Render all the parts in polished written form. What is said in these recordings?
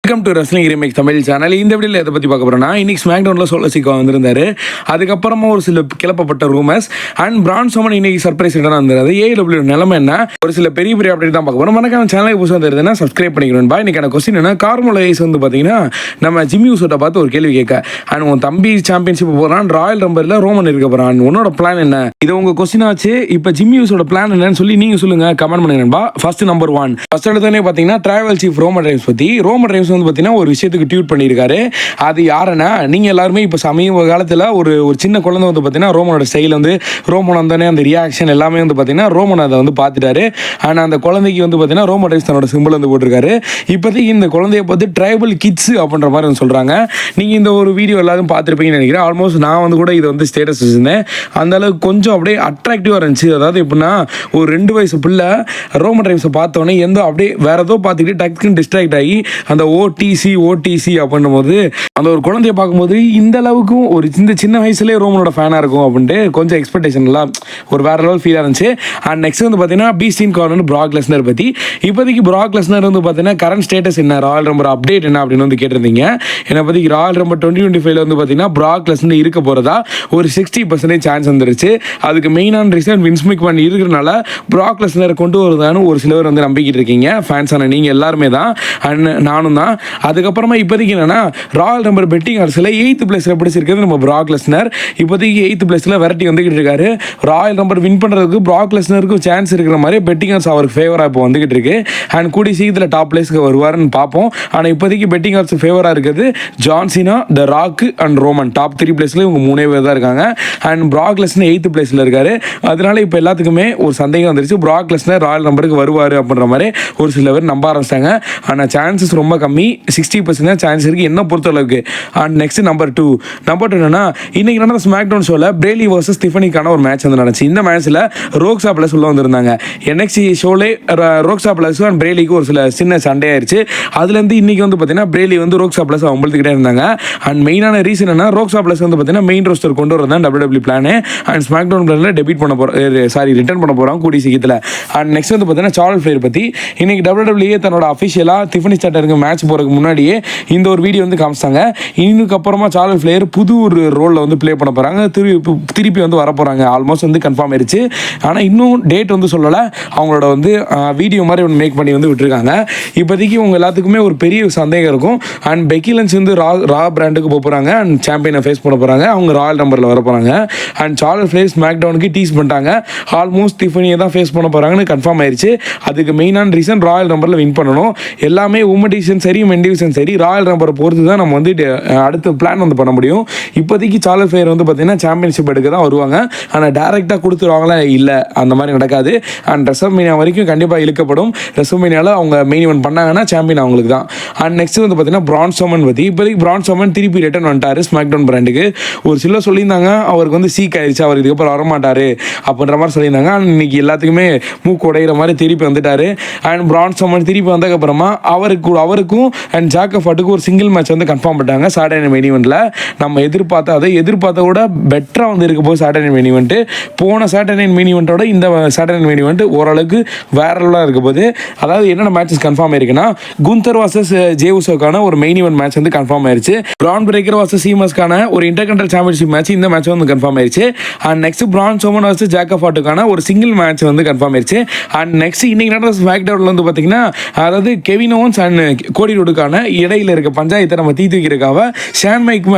Welcome to wrestling remakes Tamil channel. இந்த வீடியோவில் எதை பற்றி பார்க்க போகிறோம்னா, இன்னைக்கு ஸ்மாக்டவுனில் சோலோ சிக்கோ வந்திருந்தாரு. அதுக்கப்புறமா ஒரு சில கிளப்பப்பட்ட ரூமர்ஸ் அண்ட் பிரான் ஸ்ட்ரோமன் இன்னைக்கு சர்ப்ரைஸ் ரிட்டர்ன் வந்திருந்தது. ஏடபிள்யூ நிலைமை என்ன, ஒரு சில பெரிய அப்டேட் தான் பார்க்க போகிறோம். மறக்காம சேனலுக்கு புதுசாக தெரியுதுன்னா சப்ஸ்கிரைப் பண்ணிக்கணும்பா. இன்னைக்கான கொஸ்டின் என்ன, கார்மெலோ ஹேஸ் வந்து பார்த்தீங்கன்னா நம்ம ஜிம்மி யூசோட்ட பார்த்து ஒரு கேள்வி கேட்க, அண்ட் உன் தம்பி சாம்பியன்ஷிப் போகிறான், ராயல் ரம்பரில் ரோமன் இருக்க போகிறான், உன்னோட பிளான் என்ன? இது உங்கள் கொஸ்டின் ஆச்சு. இப்போ ஜிம்மி யூசோட பிளான் என்னன்னு சொல்லி நீங்கள் சொல்லுங்கள், கமெண்ட் பண்ணுங்கப்பா. ஃபர்ஸ்ட் நம்பர் 1, ஃபர்ஸ்ட் எடுத்தோடனே பார்த்தீங்கன்னா டிராவல் சீஃப் ரோமன் ரெய்ன்ஸ் பற்றி. ரோமன் ரெய்ன்ஸ் வந்து பார்த்தீங்கன்னா ஒரு விஷயத்துக்கு ட்வீட் பண்ணியிருக்காரு. அது யாருன்னா, நீங்கள் எல்லாருமே இப்போ சமீப காலத்தில் ஒரு சின்ன குழந்தை வந்து பார்த்தீங்கன்னா ரோமனோட ஸ்டைல் வந்து ரோமன் வந்தோடனே அந்த ரியாக்ஷன் எல்லாமே வந்து பார்த்தீங்கன்னா ரோமன் அதை வந்து பார்த்துட்டாரு. ஆனால் அந்த குழந்தைக்கு வந்து பார்த்தீங்கன்னா ரோமன் ரெய்ன்ஸ் தன்னோட சிம்பிள் வந்து போட்டிருக்காரு. இப்போதைக்கு இந்த குழந்தைய பார்த்து ட்ரைபல் கிட்ஸ் அப்படின்ற மாதிரி வந்து சொல்கிறாங்க. நீங்கள் இந்த ஒரு வீடியோ எல்லாரும் பார்த்துருப்பீங்கன்னு நினைக்கிறேன். ஆல்மோஸ்ட் நான் வந்து கூட இதை வந்து ஸ்டேட்டஸ் வச்சுருந்தேன். அந்த அளவுக்கு கொஞ்சம் அப்படியே அட்ராக்டிவாக இருந்துச்சு. அதாவது எப்படின்னா, ஒரு 2 வயசு பிள்ளை ரோமன் ரெய்ன்ஸை பார்த்தோன்னே அப்படியே வேற ஏதோ பார்த்துக்கிட்டு டக்குன்னு டிஸ்ட்ராக்ட் ஆகி அந்த ஓடிசி அப்படின்னும் போது அந்த ஒரு குழந்தைய பார்க்கும்போது இந்த அளவுக்கும் ஒரு சின்ன வயசுலேயே ரோமனோட ஃபேனாக இருக்கும் அப்படின்ட்டு கொஞ்சம் எக்ஸ்பெக்டேஷன்லாம் ஒரு வேற லெவல் ஃபீலாக இருந்துச்சு. அண்ட் நெக்ஸ்ட் வந்து பார்த்தீங்கன்னா பீஸ்டின் கார்னர் பிராக் லெஸ்னர் பற்றி. இப்போதைக்கு பிராக் லெஸ்னர் வந்து பார்த்தீங்கன்னா கரண்ட் ஸ்டேட்டஸ் என்ன, ராயல் ரம்பர் அப்டேட் என்ன அப்படின்னு வந்து கேட்டிருந்தீங்க. என்னை பற்றி ராயல் ரம்பர் 2025 வந்து பார்த்தீங்கன்னா பிராக் லெஸ்னர் இருக்க போகிறதா ஒரு 60% சான்ஸ் வந்துருச்சு. அதுக்கு மெயினான ரீசன் வின்ஸ் மெக்மேன் இருக்கிறனால பிராக் லெஸ்னர் கொண்டு வருதான்னு ஒரு சிலர் வந்து நம்பிக்கிட்டு இருக்கீங்க. ஃபேன்ஸான நீங்கள் எல்லாருமே தான், அண்ட் நானும் தான். அதுக்கப்புறமா இப்போதைக்கு என்னன்னா, ராயல் ரம்பர் பெட்டிங் அரசில் 8th பிளேஸில் பிடிச்சிருக்கிறது நம்ம பிராக் லெஸ்னர். இப்போதைக்கு 8th பிளேஸில் விரட்டி வந்துக்கிட்டு இருக்காரு. ராயல் ரம்பர் வின் பண்ணுறதுக்கு பிராக் லெஸ்னருக்கு சான்ஸ் இருக்கிற மாதிரி பெட்டிங் அரசு அவருக்கு ஃபேவராக இப்போ வந்துகிட்டு இருக்கு. அண்ட் கூடி சீக்கிரத்தில் டாப் பிளேஸ்க்கு வருவாருன்னு பார்ப்போம். ஆனால் இப்போதைக்கு பெட்டிங் அரசு ஃபேவராக இருக்கிறது John Cena, the rock and Roman. Top 3 பிளேஸில் இவங்க 3 பேர் தான் இருக்காங்க. அண்ட் பிராக் லெஸ்னர் 8th பிளேஸில் இருக்காரு. அதனால இப்போ எல்லாத்துக்குமே ஒரு சந்தேகம் வந்துருச்சு, பிராக் லெஸ்னர் ராயல் ரம்பருக்கு வருவார் அப்படின்ற மாதிரி ஒரு சில பேர் நம்ப ஆரம்பிச்சிட்டாங்க. ஆனால் சான்சஸ் ரொம்ப கம்மி, 60% சான்ஸ் இருக்குது என்ன பொறுத்த அளவுக்கு. அண்ட் நெக்ஸ்ட் நம்பர் 2 என்னன்னா, இன்னைக்கு நடந்த ஸ்மாக்டவுன் ஷோவில் பிரேலி வர்சஸ் ஸ்டிஃபனிக்கான ஒரு மேட்ச் வந்து நடந்துச்சு. இந்த மேட்ச்சில் ரோக்ஸா பிளஸ் உள்ள வந்திருந்தாங்க. NXT ஷோலே ரோக்ஸா பிளஸ் அண்ட் பிரேலிக்கு ஒரு சின்ன சண்டே ஆயிடுச்சு. அதுலேருந்து இன்னைக்கு வந்து பார்த்தீங்கன்னா பிரேலி வந்து ரோக்ஸா பிளஸ் அம்பளத்துக்கிட்டே இருந்தாங்க. அண்ட் மெயினான ரீசன் என்ன, ரோக்ஸா பிளஸ் வந்து பார்த்தீங்கன்னா மெயின் ரோஸ்டர் கொண்டு வரதான் WWE பிளான். அண்ட் ஸ்மாக்டவுன் பிளானில் டெபிட் பண்ண ரிட்டர்ன் பண்ண போகிறாங்க கூடிய சீக்கிரத்தில். அண்ட் நெக்ஸ்ட் வந்து பார்த்தீங்கன்னா சார்லஸ் ஃப்ளேர் பற்றி. இன்னைக்கு WWE தன்னோட அஃபிஷியலாக டிஃபனி ஸ்டார்டருக்கு மேட்ச் போகிறதுக்கு முன்னாடியே இந்த ஒரு வீடியோ வந்து காமிச்சாங்க. இதுக்கப்புறமா சார்லஸ் ஃப்ளேர் புது ஒரு ரோலில் வந்து ப்ளே பண்ண போகிறாங்க, திருப்பி வந்து வர போகிறாங்க. ஆல்மோஸ்ட் வந்து கன்ஃபார்ம் ஆயிடுச்சு. ஆனால் இன்னும் டேட் வந்து சொல்லலை. அவங்களோட வந்து வீடியோ மாதிரி ஒன்று மேக் பண்ணி வந்து விட்டுருக்காங்க. இப்போதைக்கு உங்கள் எல்லாத்துக்குமே ஒரு பெரிய சந்தேகம் இருக்கும். அண்ட் பெக்கி லஞ்ச் வந்து ரா பிராண்டுக்கு போக போகிறாங்க. அண்ட் சாம்பியனை ஃபேஸ் பண்ண போகிறாங்க. அவங்க ராயல் நம்பரில் வர போகிறாங்க. அண்ட் சார்லஸ் ஃப்ளேர் ஸ்மாக் டவுனுக்கு டீஸ் பண்ணிட்டாங்க. ஆல்மோஸ்ட் டிஃபனியை தான் ஃபேஸ் பண்ண போகிறாங்கன்னு கன்ஃபார்ம் ஆயிடுச்சு. அதுக்கு மெயினான ரீசன் ராயல் நம்பரில் வின் பண்ணணும். எல்லாமே உமன் டிவிஷன் சரி மென் டிவிஷன் சரி ராயல் நம்பரை பொறுத்து தான் நம்ம வந்து அடுத்த பிளான் வந்து பண்ண முடியும். இப்போதைக்கு சார்லஸ் ஃப்ளேர் வந்து பார்த்தீங்கன்னா சாம்பியன்ஷிப் எடுக்க தான் வருவாங்க. ஆனால் டேரெக்டாக கொடுத்துருவாங்களா, இல்லை, அந்த மாதிரி நடக்காது. அண்ட் ரெசல்மேனியா வரைக்கும் கண்டிப்பாக இழுக்கப்படும். ரெசல்மேனியாவில் அவங்க மெயின் ஈவென்ட் பண்ணாங்கன்னா சாம்பியன் அவங்களுக்கு தான். அண்ட் நெக்ஸ்ட் வந்து பார்த்தீங்கன்னா பிரான் ஸ்ட்ரோமன் பற்றி. இப்போதைக்கு பிரான் ஸ்ட்ரோமன் திருப்பி ரிட்டர்ன் வந்துட்டார் ஸ்மாக்டவுன் பிராண்டுக்கு. ஒரு சிலர் சொல்லியிருந்தாங்க அவருக்கு வந்து சீக் ஆயிடுச்சு, அவர் இதுக்கப்புறம் வரமாட்டார் அப்படின்ற மாதிரி சொல்லியிருந்தாங்க. அண்ட் இன்னைக்கு எல்லாத்துக்குமே மூக்கு உடையிற மாதிரி திருப்பி வந்துட்டார். அண்ட் பிரான் ஸ்ட்ரோமன் திருப்பி வந்ததுக்கப்புறமா அவருக்கும் அண்ட் ஜாக் ஆஃப் ஹட்டுக்கும் ஒரு சிங்கிள் மேட்ச் வந்து கன்ஃபார்ம் பண்ணிட்டாங்க சாட்டர்டே மெயின் ஈவெண்ட்டில். நம்ம எதிர்பார்த்த விட பெட்டராக வந்து இருக்க போது சாட்டர்டே மெயின் ஈவெண்ட்டு. போன சாட்டர்டே மெயின் ஈவெண்ட்டோட இந்த சாட்டர்டே மெயின் ஈவெண்ட் ஓரளவுக்கு வேற லெவலாக இருக்க போது. அதாவது என்னென்ன மேட்சஸ் கன்ஃபார்ம் ஆயிருக்குன்னா, குந்தர் வாசஸ் ஜேவுசோக்கான ஒரு மெயின் ஈவெண்ட் மேட்ச் வந்து கன்ஃபார்ம் ஆயிருச்சு. பிரான் பிரேக்கர் வாசஸ் சீமஸ்க்கான ஒரு இன்டர்கண்டல் சாம்பியன்ஷிப் மேட்ச், இந்த மேட்ச் வந்து கன்ஃபார்ம் ஆயிருச்சு. And next Braun Strowman versus Jacob ஹட்டுக்கான ஒரு சிங்கிள் மேட்ச் வந்து கன்ஃபார்ம் ஆயிருச்சு. அண்ட் நெக்ஸ்ட் இன்னைக்கு நடந்த ஸ்மாக்டவுன்ல வந்து பார்த்தீங்கன்னா, அதாவது கெவின் ஓவன்ஸ் அண்ட் கோடி ரோடுக்கான இடையில இருக்க பஞ்சாயத்தை நம்ம தீர்த்து வைக்கிறதுக்காக ஷான்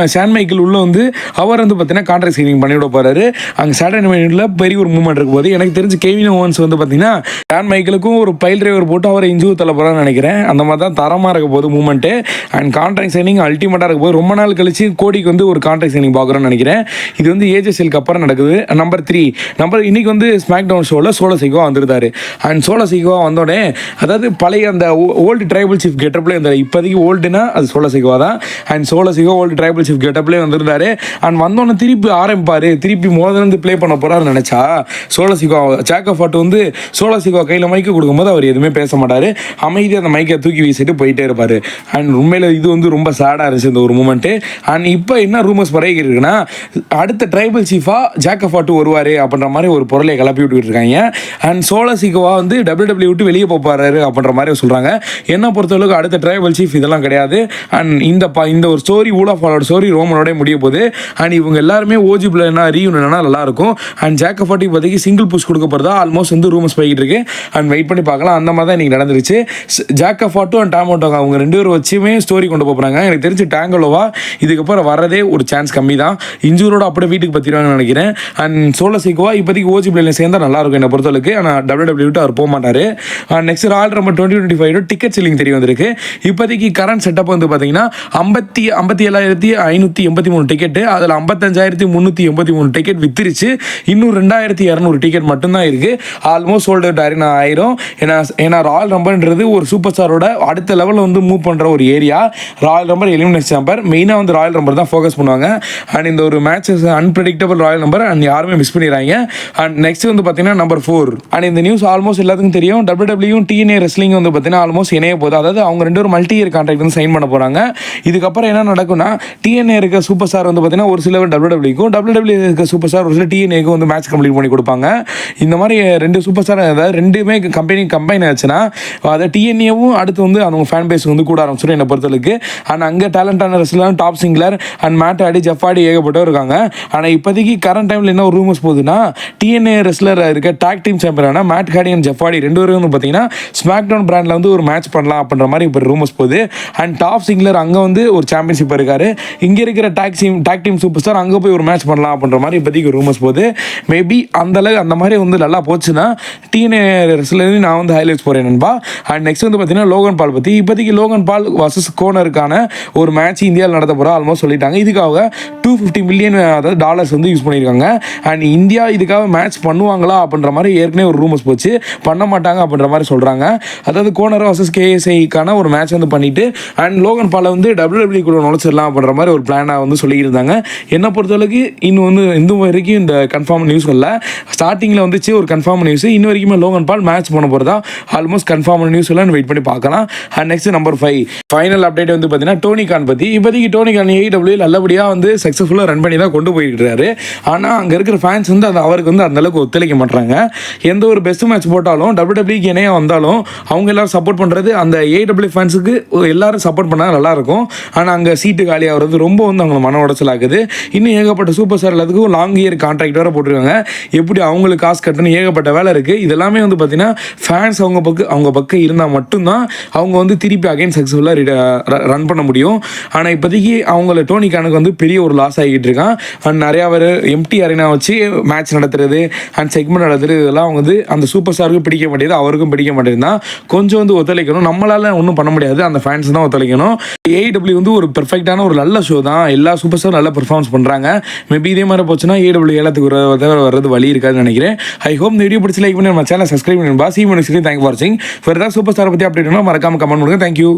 மைக்கேல் உள்ள வந்து அவர் வந்து பார்த்தீங்கன்னா கான்ட்ராக்ட் சைனிங் பண்ணிவிட போறாரு. அங்கே சாட்டர்டே மெயினில் பெரிய ஒரு மூவ்மெண்ட் இருக்கும் போது எனக்கு தெரிஞ்சு கெவின் ஓவன்ஸ் வந்து பார்த்தீங்கன்னா ஷான் மைக்கேலுக்கும் ஒரு பைல் டிரைவர் போட்டு அவரை இன்ஜூ தள்ள போகிறான்னு நினைக்கிறேன். அந்த மாதிரி தான் தரமாக இருக்க போது மூவ்மெண்ட்டு. அண்ட் கான்ட்ராக்ட் சைனிங் அல்டிமேட்டாக இருக்க போது. ரொம்ப நாள் கழிச்சு கோடிக்கு வந்து ஒரு கான்ட்ராக்ட் சைனிங் பார்க்குறோன்னு நினைக்கிறேன். இது வந்து ஏஜெஸ்எலுக்கு அப்புறம் நடக்குது. நம்பர் 3 இன்னைக்கு வந்து ஸ்மாக் டவுன் ஷோவில் சோலோ சிக்கோவா வந்திருந்தாரு. அண்ட் சோலோ சிக்கோவா வந்தோடனே, அதாவது பழைய அந்த ஓல்டு ட்ரைபல் சீஃப் கெட்டப்லேயே இருந்தார். இப்போதைக்கு ஓல்டுனா அது சோலோ சிக்கோவா தான். And Solo Sikoa old tribal chief கெட்டப்லேயே வந்திருந்தாரு. அண்ட் வந்தோடனே திருப்பி ஆரம்பிப்பார், திருப்பி முதல்ல ப்ளே பண்ண போகிறாருன்னு நினச்சா சோலோ சிக்கோ ஜாக் ஆஃப் ஹட் வந்து சோலோ சிக்கோ கையில் மைக்கு கொடுக்கும்போது அவர் எதுவுமே பேச மாட்டார். அமைதியாக அந்த மைக்கை தூக்கி வீசிட்டு போயிட்டே இருப்பார். அண்ட் உண்மையில் இது வந்து ரொம்ப சேடாக இருந்துச்சு இந்த ஒரு மூமெண்ட்டு. அண்ட் இப்போ என்ன ரூமர்ஸ் பரவிக்கிட்டு இருக்குன்னா, அடுத்த ட்ரைபல் சீஃபாக ஜாக் ஆஃப் ஹட் வருவார் அப்படின்ற மாதிரி ஒரு பொருளை கிளப்பி விட்டுக்கிட்டு இருக்காங்க. அண்ட் சோலோ சிக்கோவா வந்து WWE விட்டு வெளியே போப்பாரு அப்படின்ற மாதிரி சொல்கிறாங்க. என்ன பொறுத்தளவுக்கு அடுத்த ட்ரைபல் சீஃப் இதெல்லாம் கிடையாது. அண்ட் இந்த ஒரு ஸ்டோரி ஊலாஃபாலோட ஸ்டோரி ரோமனோட முடிய போகுது. அண்ட் இவங்க எல்லாருமே ஓஜி பிளேனா ரீயூனியனா நல்லாயிருக்கும். அண்ட் ஜேக்கப் ஃபார்ட்டி இப்போதைக்கு சிங்கிள் புஷ் கொடுக்க போகிறதா ஆல்மோஸ்ட் வந்து ரூமர்ஸ் போய்கிட்டு இருக்கு. அண்ட் வெயிட் பண்ணி பார்க்கலாம். அந்த மாதிரி தான் இன்றைக்கி நடந்துருச்சு. ஜேக்கப் ஃபார்ட்டும் அண்ட் டாம் ஓட்டோங்க அவங்க 2 பேரும் வச்சுமே ஸ்டோரி கொண்டு போகிறாங்க. எனக்கு தெரிஞ்சு டேங்கலோவா இதுக்கப்புறம் வரதே ஒரு சான்ஸ் கம்மி தான். இன்ஜூரோட அப்படியே வீட்டுக்கு பற்றிடுவாங்கன்னு நினைக்கிறேன். அண்ட் சோலோ சிக்கோவா இப்போதைக்கு ஓஜி பிளேல சேர்ந்தால் நல்லாயிருக்கும் என்னை பொறுத்தளவுக்கு. ஆனால் WWE விட்டு அவர் போக மாட்டார். Next Royal rumble 2025 ticket selling தெரிய வந்திருக்கு. இப்போதைக்கு கரண்ட் செட்டப் வந்து பார்த்தீங்கன்னா 57,583 டிக்கெட்டு. அதில் 55,383 டிக்கெட் வித்துருச்சு. இன்னும் 2,200 டிக்கெட் மட்டும்தான் இருக்குது. ஆல்மோஸ்ட் சோல்ட் அவுட் ஆயிரும். ஏன்னா ராயல் ரம்பல்ன்றது ஒரு சூப்பர் ஸ்டாரோட அடுத்த லெவலில் வந்து மூவ் பண்ணுற ஒரு area. Royal rumble elimination sambar மெயினாக வந்து ராயல் ரம்பல் தான் ஃபோக்கஸ் பண்ணுவாங்க. அண்ட் இந்த ஒரு matches unpredictable Royal number and யாருமே மிஸ் பண்ணிடுறாங்க. அண்ட் நெக்ஸ்ட் வந்து பார்த்தீங்கன்னா நம்பர் 4. அண்ட் இந்த நியூஸ் ஆல்மோஸ்ட் எல்லாத்துக்கும் தெரியும். WWE TNA ரெஸ்லிங் வந்து பார்த்தீங்கன்னா ஆல்மோஸ்ட் இணைய போகுது. அதாவது அவங்க 2 பேரும் மல்டி இயர் கான்ட்ராக்ட் வந்து சைன் பண்ண போகிறாங்க. இதுக்கப்புறம் என்ன நடக்கும்னா TNA இருக்க சூப்பர் ஸ்டார் வந்து பார்த்தீங்கன்னா ஒரு சில WWEக்கும் WWE இருக்க சூப்பர் ஸ்டார் ஒரு சில TNAக்கும் வந்து மேட்ச் கம்ப்ளீட் பண்ணி கொடுப்பாங்க. இந்த மாதிரி 2 சூப்பர் ஸ்டார் அதாவது 2மே கம்பெனி கம்பைன் ஆச்சுன்னா அதை TNAவும் அடுத்து வந்து அவங்க ஃபேன் பேஸ் வந்து கூட ஆரம்பிச்சிடும் என்னை பொறுத்தளவுக்கு. அண்ட் அங்கே டேலண்டான wrestler top சிங்லர் and mat Aadi Jeff ஆடி ஏகப்பட்டவர் இருக்காங்க. ஆனால் இப்போதைக்கு கரண்ட் டைமில் என்ன ஒரு ரூமர்ஸ் போகுதுன்னா TNA ரெஸ்லர் இருக்க டாக் டீம் சாம்பியனான மேட் ஹாடி அண்ட் ஜெஃப் ஆடி 2 பேரும் வந்து பார்த்தீங்கன்னா ஸ்மாக் டவுன் பிராண்டில் வந்து ஒரு மேட்ச் பண்ணலாம் அப்படின்ற மாதிரி இப்போ ரூமர்ஸ் போகுது. அண்ட் டாப் சிங்லர் அங்கே வந்து ஒரு சாம்பியன்ஷிப் இருக்காரு. இங்கே இருக்கிற டாக் டீம் சூப்பர் ஸ்டார் அங்கே போய் ஒரு மேட்ச் பண்ணலாம் அப்படின்ற மாதிரி இப்போதைக்கு ரூமர்ஸ் போகுது. மேபி அந்த மாதிரி வந்து நல்லா போச்சுன்னா TNA ரெஸ்லர் நான் வந்து ஹைலைட்ஸ் போகிறேன் நண்பா. அண்ட் நெக்ஸ்ட் வந்து பார்த்தீங்கன்னா லோகன் பால் பற்றி இப்போதைக்கு லோகன் பால் வர்சஸ் கோனருக்கான ஒரு மேட்ச் இந்தியாவில் நடத்த போகிறோம் ஆல்மோஸ்ட் சொல்லிட்டாங்க. இதுக்காக $250 மில்லியன் அதாவது டாலர்ஸ் வந்து யூஸ் பண்ணியிருக்காங்க. அண்ட் இந்தியா இதுக்காக மேட்ச் பண்ணுவாங்களா அப்படின்ற மாதிரி ஏற்கனவே ஒரு ரூமர்ஸ் போச்சு. பண்ண மாட்டாங்க அப்படின்ற மாதிரி சொல்கிறாங்க. அதாவது கோனர் வர்சஸ் KSIக்கான ஒரு மேட்ச் வந்து பண்ணிட்டு அண்ட் லோகன் பாலை வந்து WWE கூட நுழைச்சிடலாம் அப்படின்ற மாதிரி ஒரு பிளானாக வந்து சொல்லியிருந்தாங்க. என்னை பொறுத்தளவுக்கு இன்னும் வந்து இந்த வரைக்கும் இந்த கன்ஃபார்ம் நியூஸ் இல்லை. ஸ்டார்டிங்கில் வந்துச்சு ஒரு கன்ஃபார்ம் நியூஸ். இன்னும் வரைக்குமே லோகன் பால் மேட்ச் பண்ண போகிறதா ஆல்மோஸ்ட் கன்ஃபார்ம் நியூஸ் எல்லாம் வெயிட் பண்ணி பார்க்கலாம். And next number 5 final update வந்து பார்த்தீங்கன்னா டோனி கான் பற்றி. இப்போதைக்கு டோனி கான் AEW நல்லபடியாக வந்து சக்ஸஸ்ஃபுல்லாக ரன் பண்ணி தான் கொண்டு போயிருக்கிறாரு. ஆனால் அங்கே இருக்கிற ஃபேன்ஸ் வந்து அது அவருக்கு வந்து அந்தளவுக்கு ஒத்துழைக்க மாட்டாங்க. எந்த ஒரு பெஸ்ட் மேட்ச் போட்டாலும் WWEக்கு இணையாக வந்தாலும் அவங்க எல்லாரும் சப்போர்ட் பண்ணுறது அந்த AEW ஃபேன்ஸுக்கு எல்லாரும் சப்போர்ட் பண்ணால் நல்லாயிருக்கும். ஆனால் அங்கே சீட்டு காலி ஆகிறது ரொம்ப வந்து அவங்க மன உடச்சல் ஆகுது. இன்னும் ஏகப்பட்ட சூப்பர் ஸ்டார் எல்லாத்துக்கும் லாங் இயர் கான்ட்ராக்ட் வேறு போட்டிருக்காங்க. எப்படி அவங்களுக்கு காசு கட்டணும் ஏகப்பட்ட வேலை இருக்குது. இதெல்லாமே வந்து பார்த்தீங்கன்னா ஃபேன்ஸ் அவங்க பக்கம் இருந்தால் மட்டும்தான் அவங்க வந்து திருப்பி அகைன் சக்ஸஸ்ஃபுல்லாக ரன் பண்ண முடியும். ஆனால் இப்போதைக்கு அவங்கள டோனி கானுக்கு வந்து பெரிய ஒரு லாஸ் ஆகிட்டு இருக்கான். அண்ட் நிறையா பேர் எம்டி அரேனா வச்சு மேட்ச் நடத்துறது அண்ட் செக்மெண்ட் நடத்துறது இதெல்லாம் வந்து அந்த சூப்பர் ஸ்டாருக்கும் பிடிக்க மாட்டேங்குது, அவருக்கும் பிடிக்க மாட்டேங்குதுன்னா கொஞ்சம் வந்து ஒத்துழைக்கணும். நம்மளால ஒன்றும் பண்ண முடியாது, அந்த ஃபேன்ஸ் தான் ஒத்துழைக்கணும். AEW வந்து ஒரு பெர்ஃபெக்டான ஒரு நல்ல ஷோ தான். எல்லா சூப்பர் ஸ்டாரும் நல்லா பெர்ஃபார்மன்ஸ் பண்ணுறாங்க. மேபி இதே மாதிரி போச்சுன்னா AEW ஏலத்துக்கு வர்றது வழி இருக்காதுன்னு நினைக்கிறேன். ஐ ஹோப் இந்த வீடியோ பிடிச்சி லைக் பண்ணி நம்ம சேனல் சப்ஸ்கிரைப் பண்ணி பாஸ். தேங்க் ஃபார் வாட்சிங். வேறு ஏதாவது சூப்பர் ஸ்டாரை பற்றி அப்டேட் மறக்காம கமெண்ட் பண்ணுங்க. தேங்க்யூ.